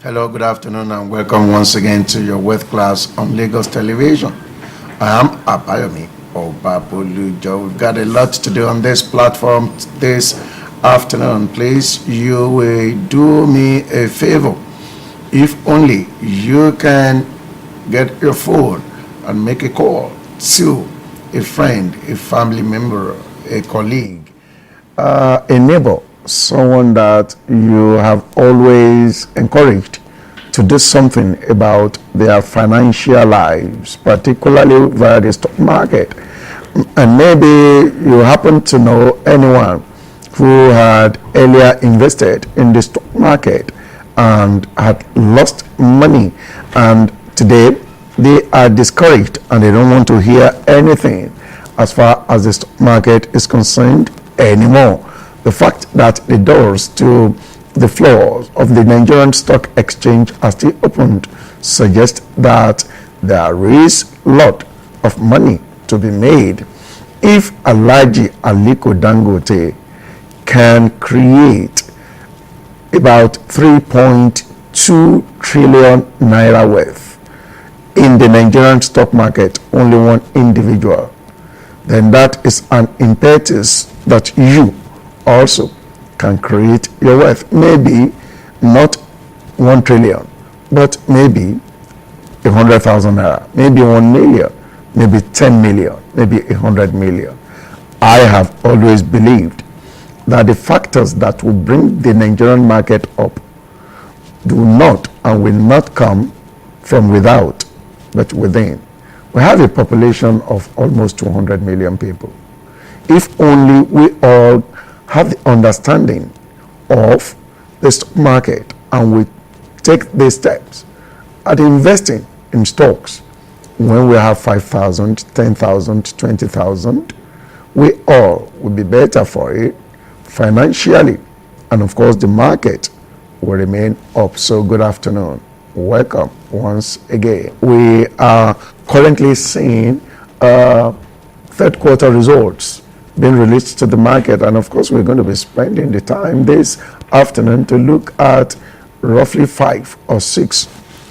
Hello, good afternoon, and welcome once again to your Wealth Class on Lagos Television. I am Abayomi Obabolujo. We've got a lot to do on this platform this afternoon. Please, you will do me a favor. If only you can get your phone and make a call to a friend, a family member, a colleague, a neighbor, someone that you have always encouraged to do something about their financial lives, particularly via the stock market. And maybe you happen to know anyone who had earlier invested in the stock market and had lost money, and today they are discouraged and they don't want to hear anything as far as the stock market is concerned anymore. The fact that the doors to the floors of the Nigerian Stock Exchange are still opened suggests that there is a lot of money to be made. If Alhaji Aliko Dangote can create about 3.2 trillion naira worth in the Nigerian stock market, only one individual, then that is an impetus that you also can create your wealth. Maybe not 1 trillion, but maybe 100,000 naira, maybe 1 million, maybe 10 million, maybe 100 million. I have always believed that the factors that will bring the Nigerian market up do not and will not come from without, but within. We have a population of almost 200 million people. If only we all have the understanding of the stock market and we take these steps at investing in stocks, when we have 5,000, 10,000, 20,000, we all will be better for it financially, and of course the market will remain up. So good afternoon, welcome once again. We are currently seeing third quarter results being released to the market, and of course we're going to be spending the time this afternoon to look at roughly 5 or 6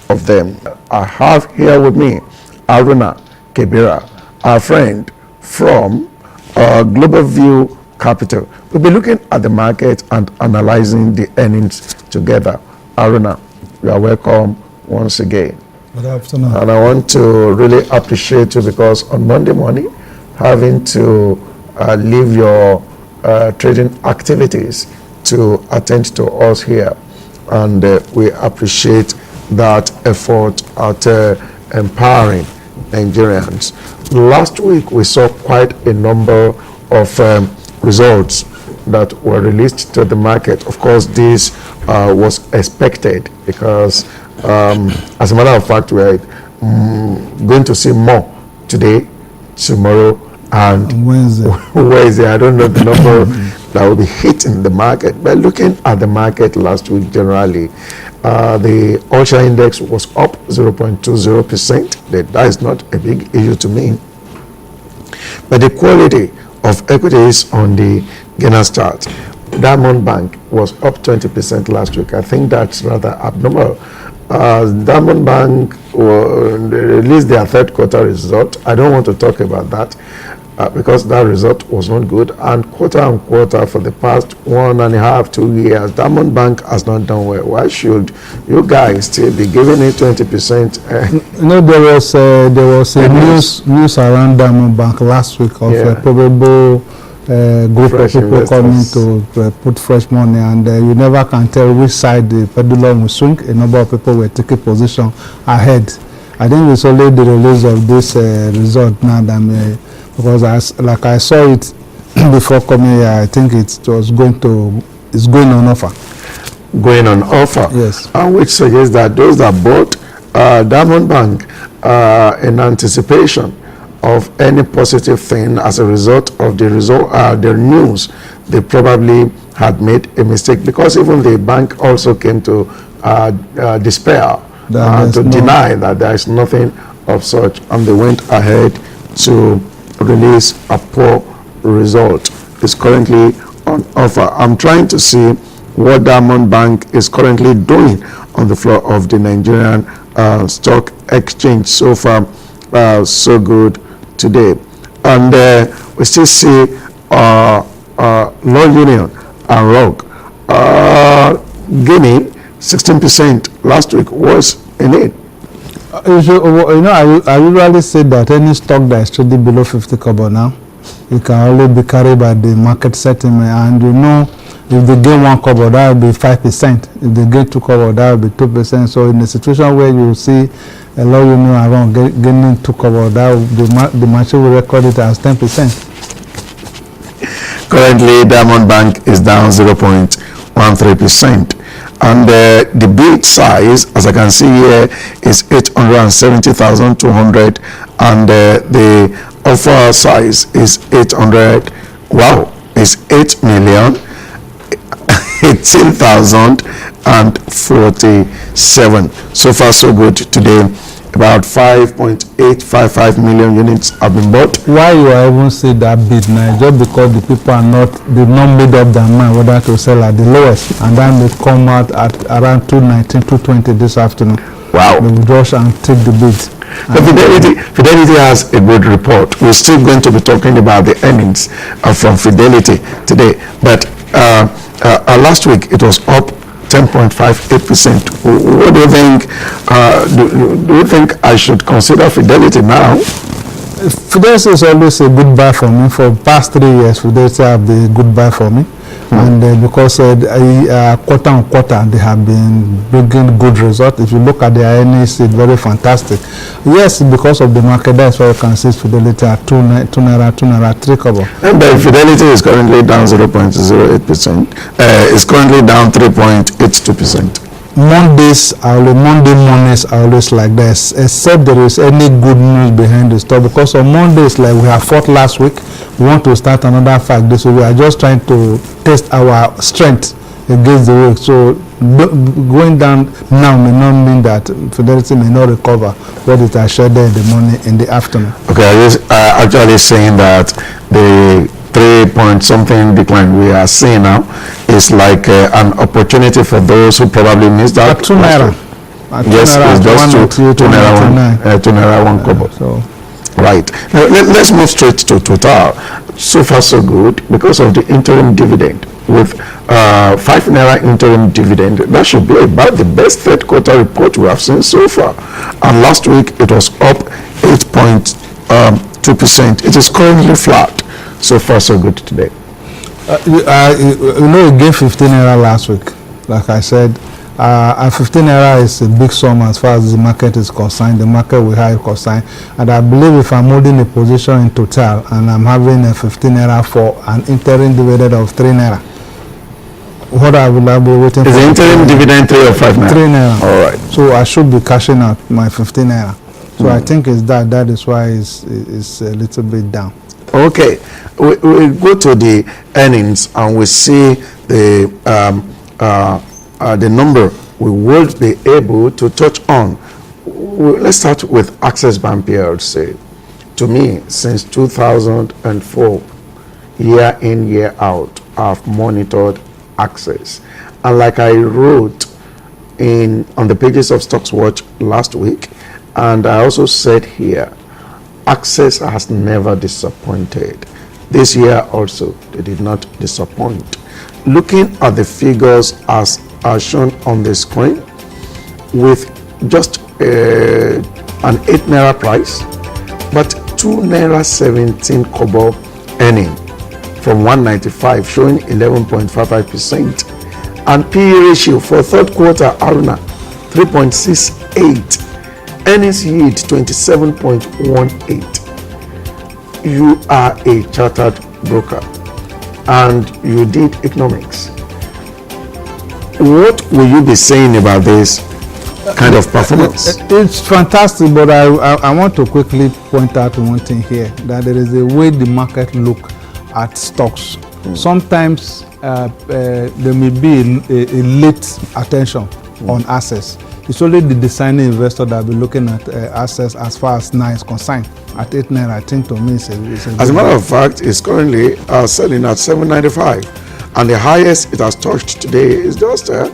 of them. I have here with me Aruna Kebira, our friend from Global View Capital. We'll be looking at the market and analyzing the earnings together. Aruna, you are welcome once again. Good afternoon. And I want to really appreciate you because on Monday morning, having to leave your trading activities to attend to us here, and we appreciate that effort at empowering Nigerians. Last week we saw quite a number of results that were released to the market. Of course, this was expected because as a matter of fact we are going to see more today, tomorrow, and Wednesday. I don't know the number that will be hitting the market, but looking at the market last week generally, the All-Share Index was up 0.20%. That is not a big issue to me, but the quality of equities on the Guinness chart, Diamond Bank was up 20% last week. I think that's rather abnormal. Diamond Bank released their third quarter result. I don't want to talk about that because that result was not good, and quarter on quarter for the past 1.5 to 2 years, Diamond Bank has not done well. Why should you guys still be giving it 20%? No, there was a news around Diamond Bank last week of a probable group Fresh of people investors coming to put fresh money, and you never can tell which side the pendulum will swing. A number of people were taking position ahead. I think it's only the release of this result now that because I saw it before coming here, I think it's going on offer. Going on offer? Yes. Which suggests that those that bought Diamond Bank in anticipation of any positive thing as a result of the news, they probably had made a mistake, because even the bank also came to despair, to deny that there is nothing of such, and they went ahead to release a poor result. It's currently on offer. I'm trying to see what Diamond Bank is currently doing on the floor of the Nigerian Stock Exchange. So far, so good today. And we still see Law Union and ROG gaining 16% last week. Was in it. I usually say that any stock that is trading below 50 kobo now, it can only be carried by the market sentiment. And if they gain 1 kobo, that will be 5%. If they gain 2 kobo, that will be 2%. So in a situation where you see a Law Union around gaining 2 kobo, that the machine will record it as 10%. Currently, Diamond Bank is down 0.13%. And the bid size, as I can see here, is 870,200, and the offer size is 800. Wow, it's 8,018,047. So far, so good today. About 5.855 million units have been bought. Why you are even say that bid now? Just because the people they've not made up their mind whether to sell at the lowest, and then they come out at around 219, 220 this afternoon. Wow. They will rush and take the bid. But Fidelity has a good report. We're still going to be talking about the earnings from Fidelity today. But last week it was up 10.58%. What do you think? Do you think I should consider Fidelity now? Fidelity is always a good buy for me. For the past 3 years, Fidelity have been a good buy for me. And because quarter on quarter they have been bringing good results. If you look at the earnings, it's very fantastic. Yes, because of the market, that's why you can see Fidelity at 2 naira 3 kobo. And Fidelity is currently down 0.08%. It's currently down 3.82%. Monday mornings are always like this, except there is any good news behind the stock. Because on Mondays, like we have fought last week, we want to start another fight this week. We are just trying to test our strength against the week. So going down now may not mean that Fidelity may not recover what it has shared in the morning, in the afternoon. Okay, I was actually saying that the 3-point-something decline we are seeing now is like an opportunity for those who probably missed out. At 2 naira. Yes, it's just 2 naira 1 kobo. So. Right. Now, let's move straight to Total. So far, so good because of the interim dividend. With 5 naira interim dividend, that should be about the best third quarter report we have seen so far. And last week it was up 8.2%. It is currently flat. So far, so good today. You gave 15 naira last week. Like I said, 15 naira is a big sum as far as the market is concerned. The market will have concerned. And I believe if I'm holding a position in Total and I'm having a 15 naira for an interim dividend of 3 naira, what I will be waiting for. Is the interim dividend 3 or 5 naira? 3 naira. All right. So I should be cashing out my 15 naira. So I think it's that is why it's a little bit down. Okay, we go to the earnings and we see the number we will be able to touch on. Let's start with Access Bank PLC. To me, since 2004, year in, year out, I've monitored Access. And like I wrote on the pages of Stocks Watch last week, and I also said here, Access has never disappointed. This year also, they did not disappoint. Looking at the figures as are shown on the screen, with just an 8 naira price, but 2 naira 17 kobo earning from 195, showing 11.55%. And PE ratio for third quarter, Aruna, 3.68. Earnings yield 27.18. You are a chartered broker and you did economics. What will you be saying about this kind of performance? It's fantastic, but I want to quickly point out one thing here, that there is a way the market look at stocks. Sometimes there may be a late attention on assets. It's only the designing investor that will be looking at assets as far as now is concerned. At 8 naira, I think to me it's a as a matter of fact, it's currently selling at 7.95, and the highest it has touched today is just 8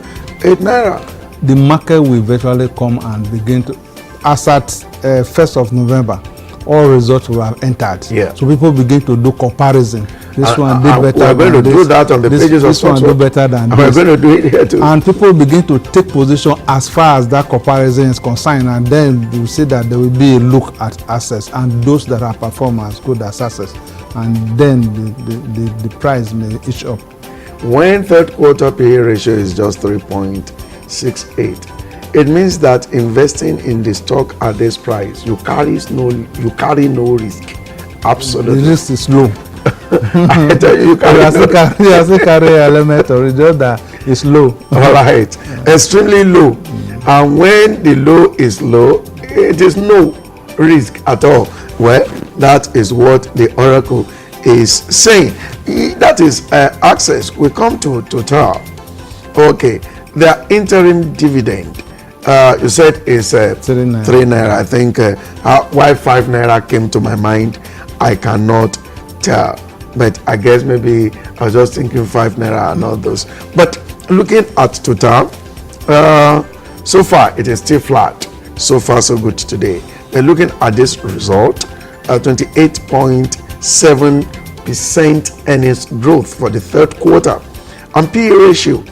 naira. the market will eventually come and begin to, as at 1st of November, all results will have entered. Yeah. So people begin to do comparison. This one did better we're going than to this. do that on the pages of This one did better than We're this. going to do it here too. And people begin to take position as far as that comparison is concerned, and then you see that there will be a look at assets and those that are performing as good as assets, and then the price may inch up. When third quarter PE ratio is just 3.68, it means that investing in the stock at this price, you carry no risk. Absolutely. The risk is low. I tell you, you carry no risk. You still carry element or just that it's low. All right, extremely low. And when the low is low, it is no risk at all. Well, that is what the oracle is saying. That is Access. We come to Total. Okay, their interim dividend, you said is 3 naira. I think why 5 naira came to my mind, I cannot tell. But I guess maybe I was just thinking 5 naira and all those. But looking at Total, so far it is still flat. So far so good today. But looking at this result, 28.7% earnings growth for the third quarter, and PE ratio,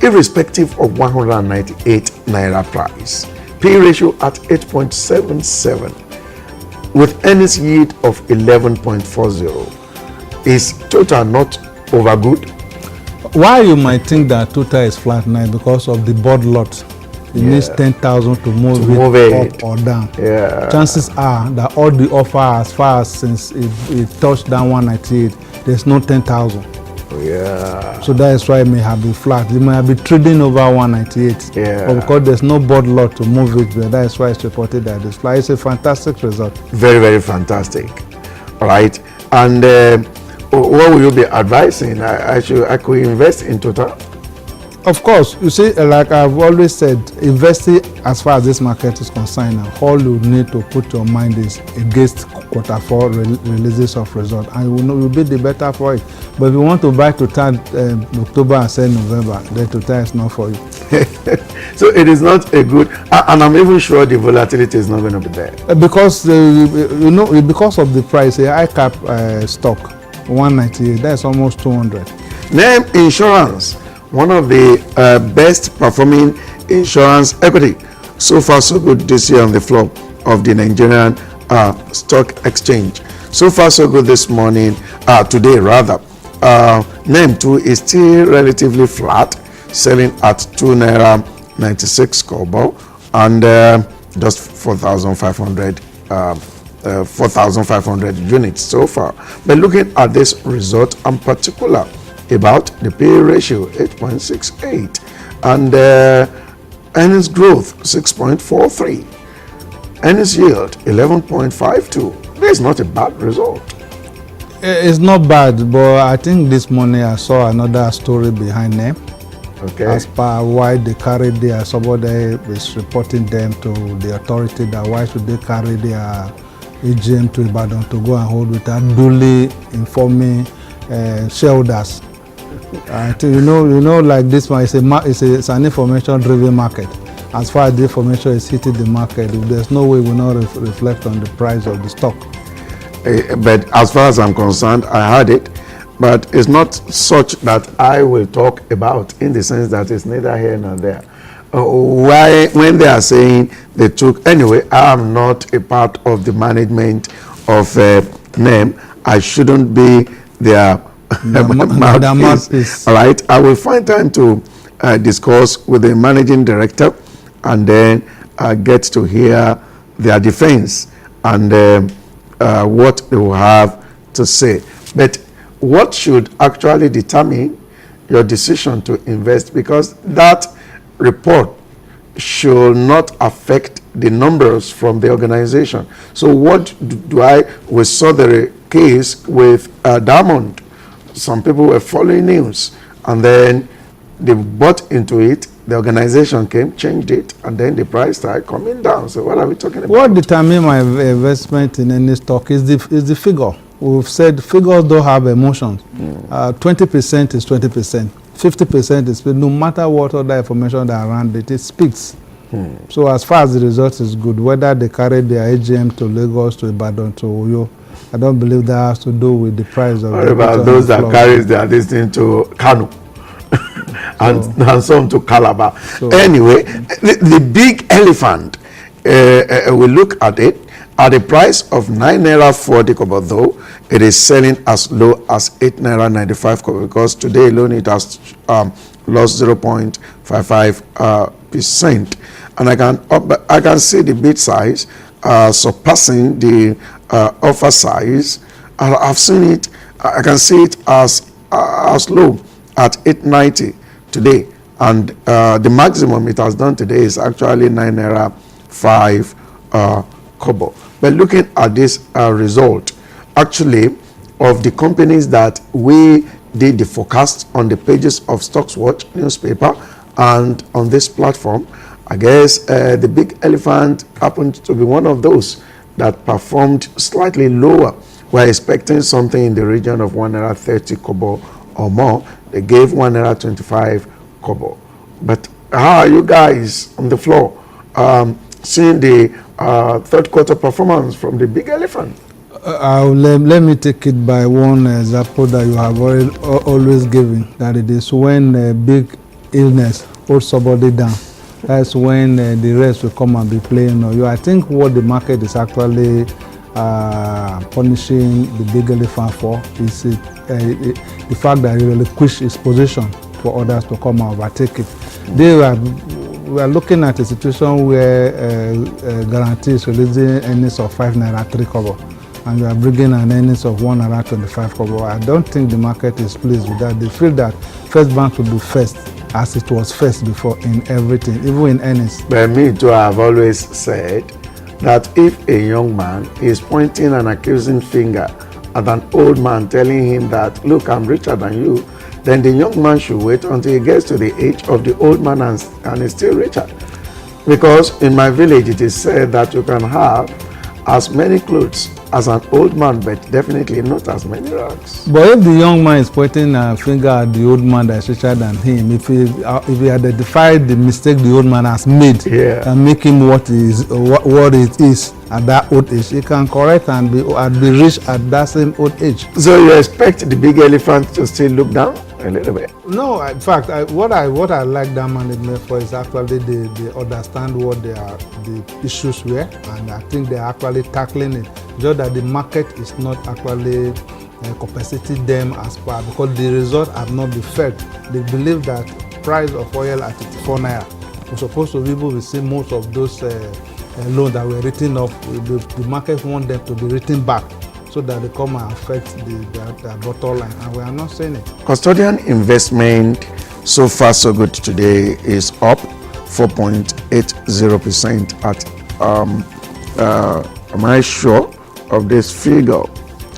irrespective of 198 naira price, PE ratio at 8.77 with earnings yield of 11.40. Is Total not over good? Why you might think that Total is flat now? Because of the board lot. It needs 10,000 to move it up or down. Yeah. Chances are that all the offer as far as since it touched down 198, there's no 10,000. Yeah. So that is why it may have been flat. It may have been trading over 198. Yeah. But because there's no board lot to move it, but that is why it's reported that it's flat. It's a fantastic result. Very, very fantastic. All right. And what will you be advising? I could invest in Total? Of course, you see, like I've always said, investing as far as this market is concerned, all you need to put your mind is against quarter four releases of result, and you will know you'll be the better for it. But if you want to buy Total October and say November, then Total is not for you. So it is not a good, and I'm even sure the volatility is not going to be there. Because because of the price, a high cap stock 198, that's almost 200. Name Insurance, one of the best performing insurance equity. So far so good this year on the floor of the Nigerian stock exchange. So far so good this morning, today rather. Name 2 is still relatively flat, selling at 2 naira 96 kobo, and just 4,500 units so far. But looking at this result in particular about the PE ratio 8.68 and earnings growth 6.43, earnings yield 11.52. This is not a bad result. It's not bad, but I think this morning I saw another story behind them. Okay. As per why they carried their, somebody is reporting them to the authority that why should they carry their AGM to Ibadan to go and hold without duly informing shareholders. I think you know, like this one, it's an information-driven market. As far as the information is hitting the market, there's no way we will not reflect on the price of the stock. But as far as I'm concerned, I had it, but it's not such that I will talk about, in the sense that it's neither here nor there. Why, when they are saying they took, anyway, I am not a part of the management of NEM. I shouldn't be their mouthpiece. All right, I will find time to discuss with the managing director, and then get to hear their defense and what they will have to say. But what should actually determine your decision to invest? Because that report should not affect the numbers from the organization. So what we saw the case with Diamond. Some people were following news, and then they bought into it. The organization came, changed it, and then the price started coming down. So what are we talking about? What determines my investment in any stock is the figure. we've said figures don't have emotions. 20% is 20%. 50% is, no matter what other information that around it, it speaks. So as far as the result is good, whether they carry their AGM to Lagos, to Ibadan, to Oyo, I don't believe that has to do with the price of. What about those that carries their listing to Kano and some to Calabar? So, anyway, the big elephant, we look at it at a price of 9 naira 40 kobo, though it is selling as low as 8 naira 95 kobo, because today alone it has lost 0.55%. And I can see the bid size surpassing the offer size. I've seen it. I can see it as low at 890 today, and the maximum it has done today is actually 9 naira 5 kobo. But looking at this result, actually, of the companies that we did the forecast on the pages of StocksWatch newspaper and on this platform, I guess the big elephant happened to be one of those that performed slightly lower. We're expecting something in the region of 1 naira 30 kobo or more. They gave 1 naira 25 kobo. But how are you guys on the floor seeing the third quarter performance from the big elephant? Let me take it by one example that you have always given, that it is when big illness holds somebody down. That's when the rest will come and be playing on you. I think what the market is actually punishing the big elephant for is the fact that he relinquished his position for others to come and overtake it. We are looking at a situation where Guarantee is releasing earnings of 5 naira 3 kobo, and you are bringing an earnings of 1 naira 25 kobo. I don't think the market is pleased with that. They feel that First Bank will be first, as it was first before in everything, even in earnings. But me too, I have always said that if a young man is pointing an accusing finger at an old man, telling him that, look, I'm richer than you, then the young man should wait until he gets to the age of the old man and is still richer. Because in my village, it is said that you can have as many clothes as an old man, but definitely not as many rags. But if the young man is pointing a finger at the old man that is richer than him, if he identified the mistake the old man has made, and make him what it is at that old age, he can correct and be rich at that same old age. So you expect the big elephant to still look down a little bit? No, in fact, what I like that management for is actually they understand what the issues were, and I think they're actually tackling it. Just that the market is not actually compensating them as per, because the results have not been felt. They believe that price of oil at 54 naira, we're supposed to be able to see most of those loans that were written off. The market want them to be written back, so that they come and affect the bottom line, and we are not seeing it. Custodian investment, so far so good today, is up 4.80% at, am I sure of this figure,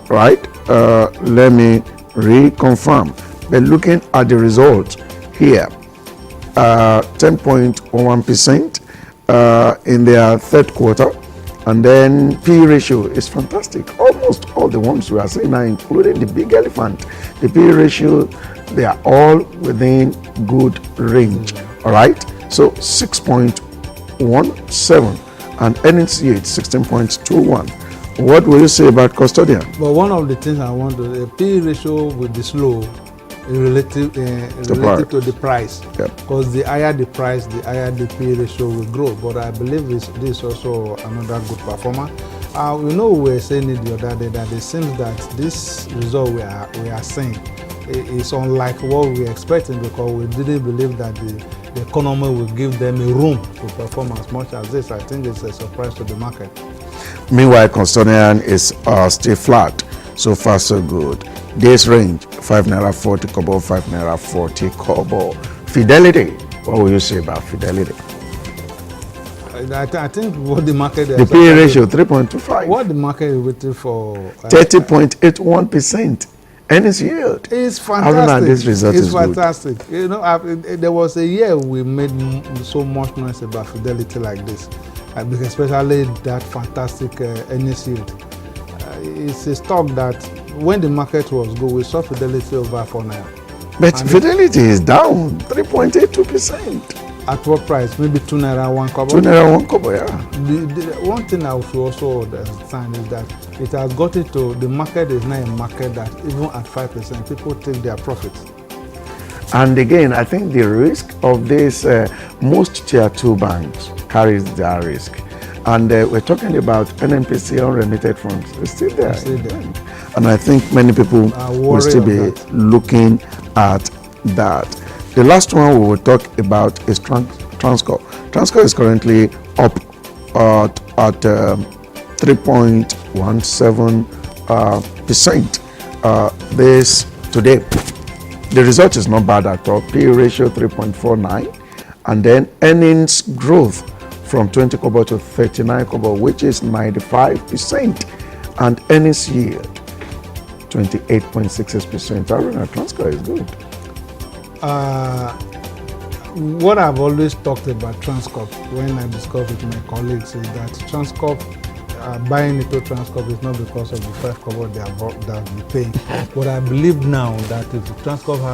right? Let me reconfirm. But looking at the results here, 10.1% in their third quarter. And then P ratio is fantastic. Almost all the ones we are seeing now, including the big elephant, the P ratio, they are all within good range. All right. So 6.17 and earnings yield 16.21. What will you say about custodian? But one of the things I want to, the P ratio will be slow relative to the price. Because the higher the price, the higher the P ratio will grow. But I believe this is also another good performer. We were saying it the other day that it seems that this result we are seeing is unlike what we were expecting, because we didn't believe that the economy will give them a room to perform as much as this. I think it's a surprise to the market. Meanwhile, custodian is still flat. So far, so good. This range, 5 naira 40 kobo, 5 naira 40 kobo. Fidelity, what will you say about Fidelity? I think what the market is... The P ratio, 3.25. What the market is waiting for... 30.81%. Earnings yield. It's fantastic. This result it's is fantastic. Good. There was a year we made so much noise about Fidelity like this, especially that fantastic earnings yield. it's a stock that when the market was good, we saw Fidelity over 4 naira. But And Fidelity is down 3.82%. At what price? Maybe 2 naira 1 kobo. 2 naira 1 kobo, yeah. The one thing I should also understand is that it has gotten to the market is now a market that even at 5% people take their profits. And again, I think the risk of this, most tier 2 banks carries their risk. And we're talking about NNPC unremitted funds. It's still there. It's still there. And I think many people will still be looking at that. The last one we will talk about is Transcorp. Transcorp is currently up at 3.17%. This today. The result is not bad at all. P ratio 3.49, and then earnings growth from 20 kobo to 39 kobo, which is 95%, and earnings yield 28.66%. Aruna, Transcorp is good. What I've always talked about Transcorp when I discuss with my colleagues is that Transcorp, buying into Transcorp is not because of the 5 kobo they are paying. But I believe now that if Transcorp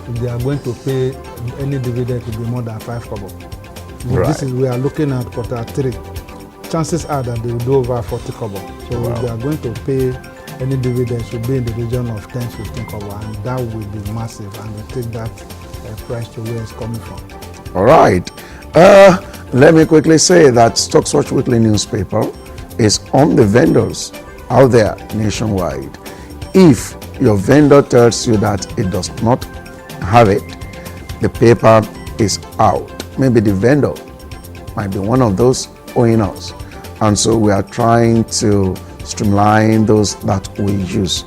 if they are going to pay any dividend, it will be more than 5 kobo. Right. This is, we are looking at Q3. Chances are that they will do over 40 kobo. So if they are going to pay any dividends, will be in the region of 10-15 kobo, and that will be massive, and we take that price to where it's coming from. All right. Let me quickly say that StockSwatch Weekly newspaper is on the vendors out there nationwide. If your vendor tells you that it does not have it, the paper is out. Maybe the vendor might be one of those owing us. And so we are trying to streamline those that we use.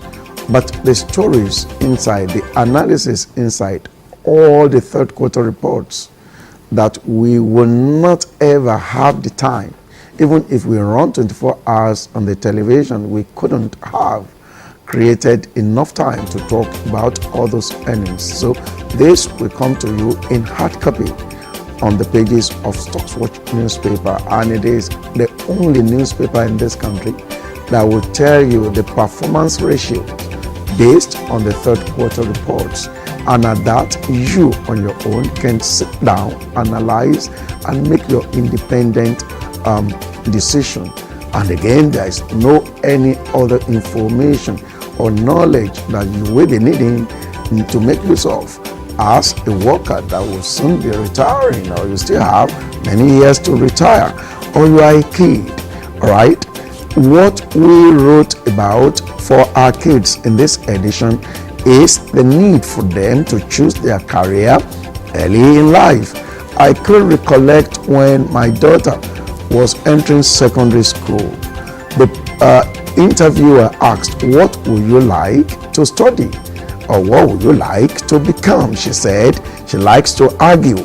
But the stories inside, the analysis inside all the third quarter reports, that we will not ever have the time. Even if we run 24 hours on the television, we couldn't have created enough time to talk about all those earnings. So this will come to you in hard copy on the pages of StockSwatch newspaper, and it is the only newspaper in this country that will tell you the performance ratio based on the third quarter reports. And at that, you on your own can sit down, analyze, and make your independent decision. And again, there is no any other information or knowledge that you will be needing to make use of as a worker that will soon be retiring, or you still have many years to retire, or you are a kid. All right, what we wrote about for our kids in this edition is the need for them to choose their career early in life. I could recollect when my daughter was entering secondary school, the interviewer asked, "What would you like to study? Or what would you like to become?" She said she likes to argue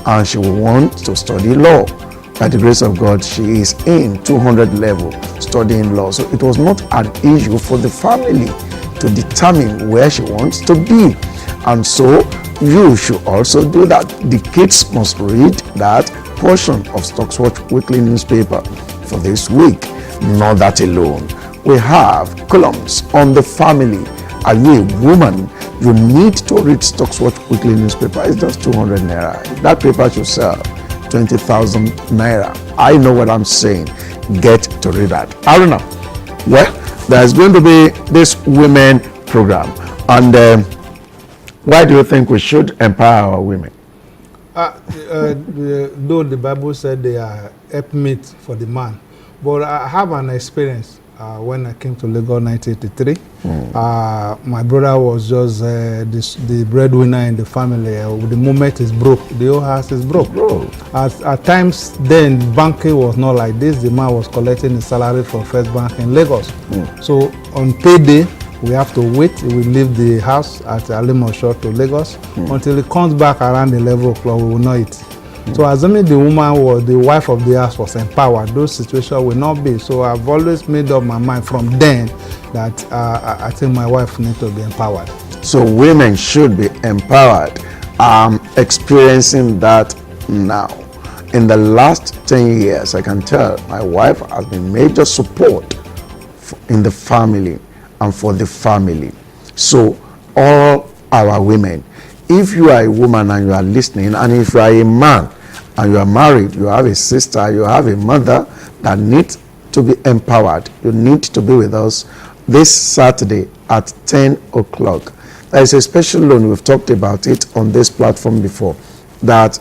and she will want to study law. By the grace of God, she is in 200 level studying law. So it was not an issue for the family to determine where she wants to be. And so you should also do that. The kids must read that portion of StockSwatch Weekly newspaper for this week. Not that alone. We have columns on the family. Are you a woman? You need to read StockSwatch Weekly newspaper. It's just 200 naira. That paper should sell 20,000 naira. I know what I'm saying. Get to read that. I don't know. Well, there's going to be this women program. And why do you think we should empower our women? Though the Bible said they are helpmeet for the man, but I have an experience when I came to Lagos 1983. My brother was just the breadwinner in the family. The moment is broke, the whole house is broke. At times then, banking was not like this. The man was collecting his salary from First Bank in Lagos. So on payday, we have to wait. We leave the house at Alimosho to Lagos until it comes back around 11 o'clock. We will not eat. So assuming the woman was the wife of the house was empowered, those situations will not be. So I've always made up my mind from then that I think my wife needs to be empowered. So women should be empowered. I'm experiencing that now. In the last 10 years, I can tell my wife has been major support in the family and for the family. So all our women, if you are a woman and you are listening, and if you are a man and you are married, you have a sister, you have a mother that needs to be empowered, you need to be with us this Saturday at 10 o'clock. There is a special loan, we've talked about it on this platform before, that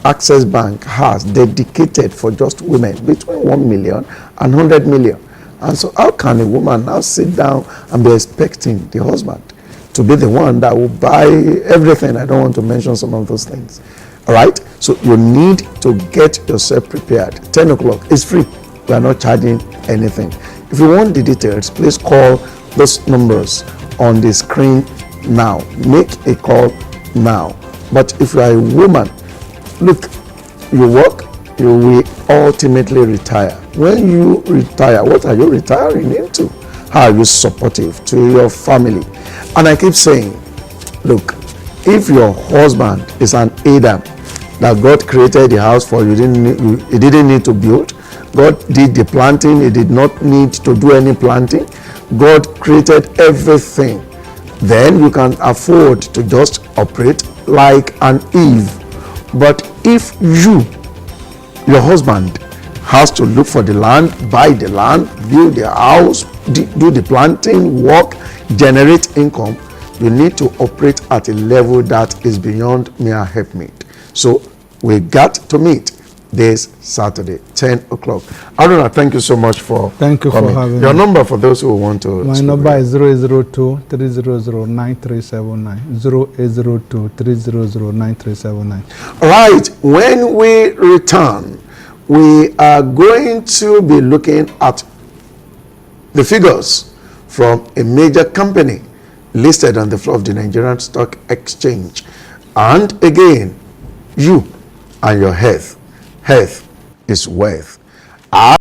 Access Bank has dedicated for just women between 1 million and 100 million. And so how can a woman now sit down and be expecting the husband to be the one that will buy everything? I don't want to mention some of those things. All right? So you need to get yourself prepared. 10 o'clock is free. We are not charging anything. If you want the details, please call those numbers on the screen now. Make a call now. But if you are a woman, look, you work, you will ultimately retire. When you retire, what are you retiring into? How are you supportive to your family? And I keep saying, look, if your husband is an Adam, that God created the house for you, he didn't need to build. God did the planting, he did not need to do any planting. God created everything. Then you can afford to just operate like an Eve. But if your husband has to look for the land, buy the land, build the house, do the planting, work, generate income, you need to operate at a level that is beyond mere helpmate. So we got to meet this Saturday, 10 o'clock. Aruna, thank you so much for Thank you coming. for having Your me. number for those who want to My speak number with is 0802-300-9379. 0802-300-9379. you. Right, when we return, we are going to be looking at the figures from a major company listed on the floor of the Nigerian Stock Exchange. And again, you and your health. Health is wealth.